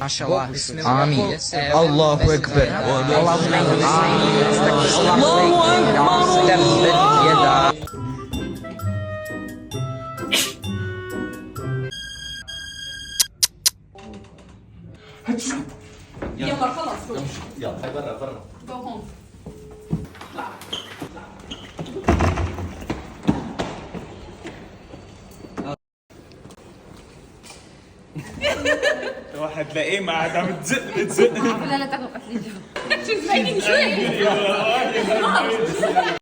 ما شاء الله. بسم الله. آمين. الله أكبر. اللهم استبدل يدا. يلا خلص روح. يلا برا جو هون. واحد تلاقيه ما عاد عم تزق لا لا تاخذ قتلي جو. شو زبيني شوي.